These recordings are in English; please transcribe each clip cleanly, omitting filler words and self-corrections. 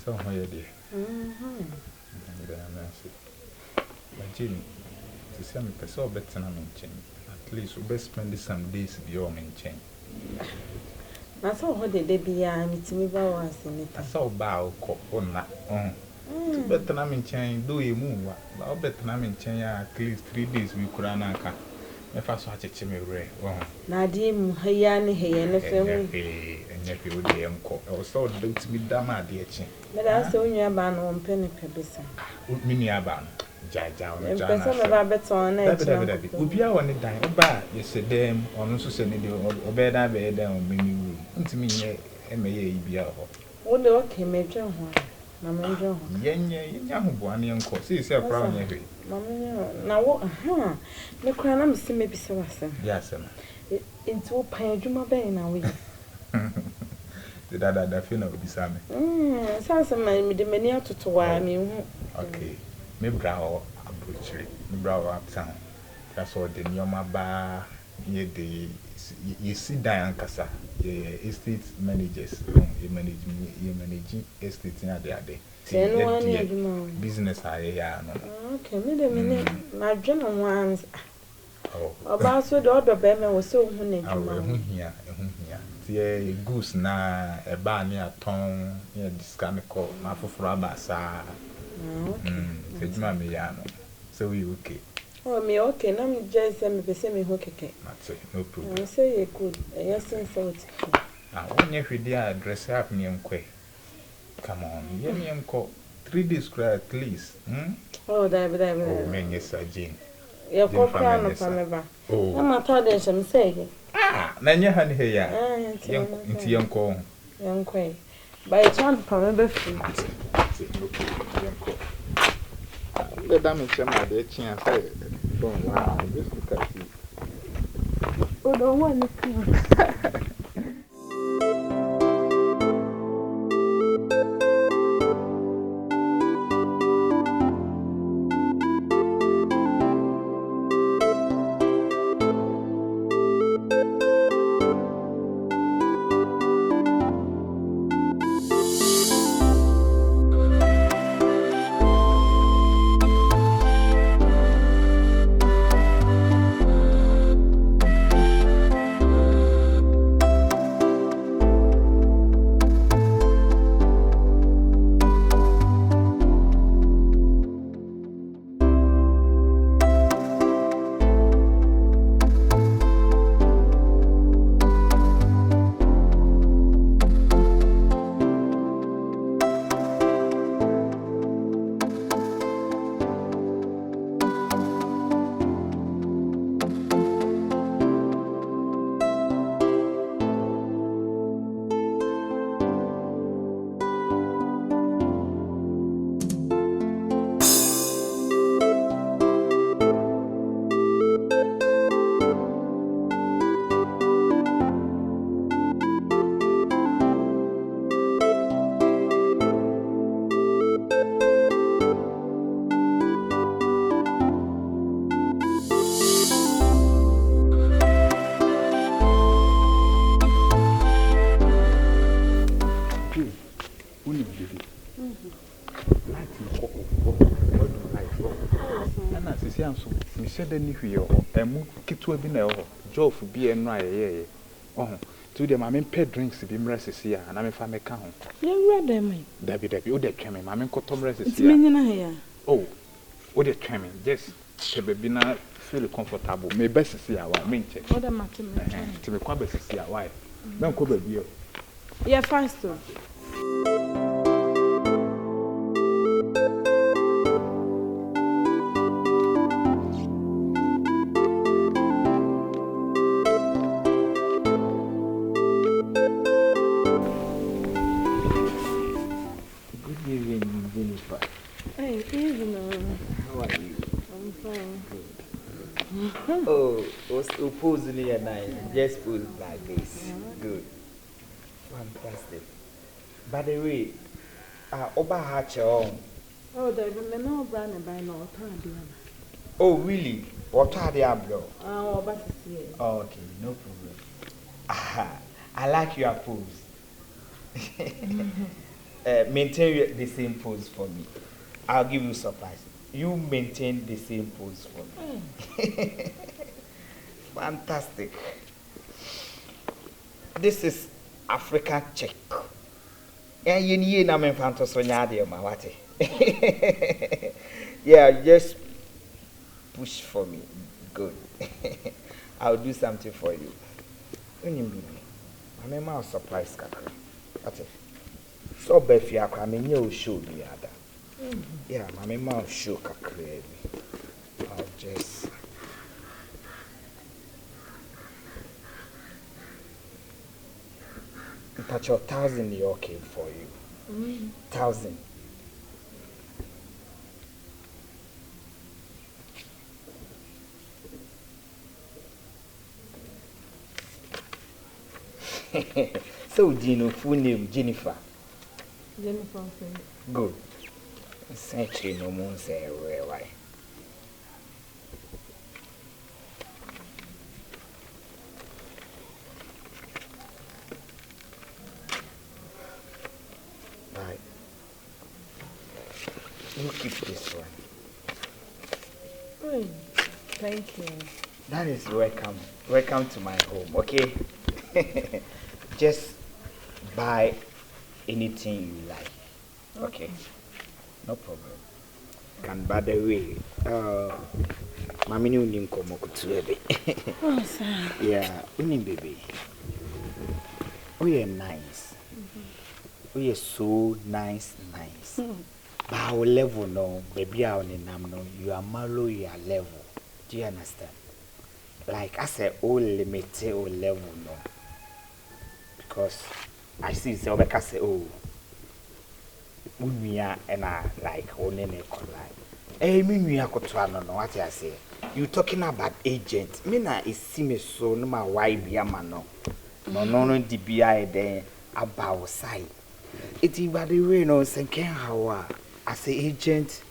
so how you did. But Jimmy, to see me so better than at least we best spend some days beyond in chain. I saw what they be meeting me about I saw bow on that. Better than in chain, do you move? I'll bet than in chain at least 3 days we could ananka. If I saw a chimney ray, Nadim, Hayani, and the film, and nephew would be uncle. I was so due to be damn, dear chin. but I saw your ban on penny pebbles. Miniaban. Jaja, and person of Abbott's on it. Would be our only time. Oh, bad, you said them, or no, so send it or bed. I bed down, many room. To me, be out. Oh, okay, Major. Mamma John. Young one, young course. See, sir, proud every. Mamma, now what? The crown I'm still maybe so. Yes, sir. Into a pine, Juma Bay now. The dada that feel of this army. Sounds like the many out to wire me. Okay. Me brow approach me brow uptown. That's all the Nyoma bar here the you see Diane Casa, estate managers, you managing estate in a day. Business I okay, me my general ones. Oh, about so the other baby was so honey. Here, the goose na a bar near town, near this kind of call, my for Rabasa. Said Mammy Yano. So we okay. Oh, me okay. Now me just send me the same okay. No problem. I say you good. Yes, and so it's okay. Now, when you dear dress up me and quay. Come on, you me 3 days at least. Oh, there, oh, man, yes, sir, Jane. You're crown of Pamela. Oh, I'm not told them saying. Then you had here, into young call. Young quay. By chance, Pamela. The damage my dear chance. Don't wow, just look at you. Oh, don't want to. Said any and move kit to a binel, Joe for be and right. Oh, to them, I mean, pet drinks if him rest here, and I'm if I may count. You read them, Debbie, you that came in, I mean, cotton rest it's here. Oh, what a coming, yes, to be not feel comfortable. May best see our main check. What a matter to be quite best see our wife. Don't cover you. Yeah, fast too. Oh, supposedly and I just put it like this. Good. Fantastic. By the way, Oba Hatcher. Oh, they will no brand and buy no time. Oh, really? What are they abroad? Oh, but okay, no problem. I like your pose. maintain the same pose for me. I'll give you a surprise. You maintain the same pose for me. Fantastic. This is African check. And you know, I'm fanto sonyade ma wate. Yeah, just push for me. Good. I'll do something for you. I'm a surprise kakra. Wate. So befi akwa me nye show the other. Yeah, my mouth show kakra. I'll just touch your 1,000 is okay for you. 1,000. So, Gino, full name Jennifer. Jennifer. Good. Essentially, no more say why. Right. You keep this one. Thank you. That is welcome. Welcome to my home, okay? Just buy anything you like. Okay. No problem. And by the way, Mami unim komo kutuebe. Oh, sir. Yeah, unim baby. We are nice. We are so nice. But our level no, baby our name no, you are malo, you are level. Do you understand? Like I said, all limited or level no. Because I see so like I say, oh, Unia and I like only collide. Eh, me no, what I say. You talking about agent. Me na isi me so no ma why be no. No DBI then about side. It is by the way no senken how as a agent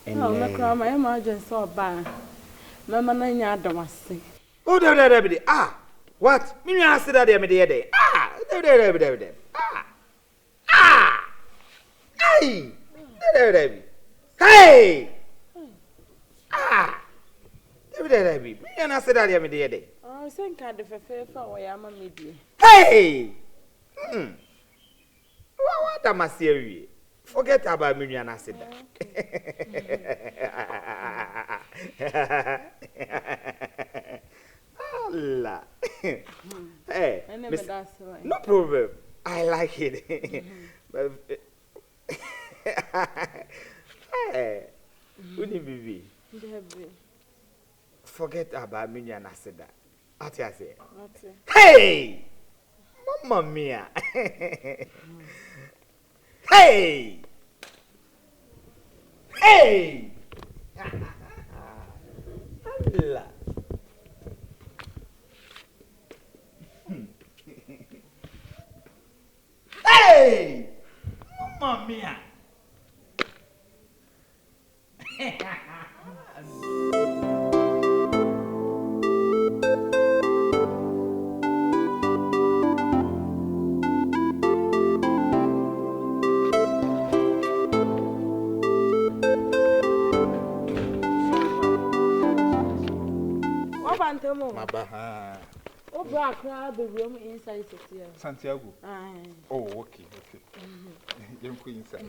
and oh, me cry my emergency so bad. Mama na nya adamase. Oh, there. Ah, what? Me na say that there me there. Ah, there. Ah. Hey! There. Hey! Ah! There. Me na say that there me there. Oh, sen ka de fefe fa wo ya ma medie. Hey! What am I saying? Forget about me and I said that. Allah. Hey, no problem. I like it. Hey, Uni Bibi. Forget about me and I said that. What I say? Hey! Mamma mia. Hey! Hey! Allah. Hey! Mamma mia. Mabaha. Oh, black crab, the room inside Santiago. Oh, okay. You're inside.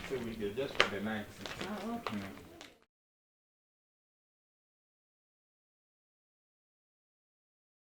So we did just for the night. Okay.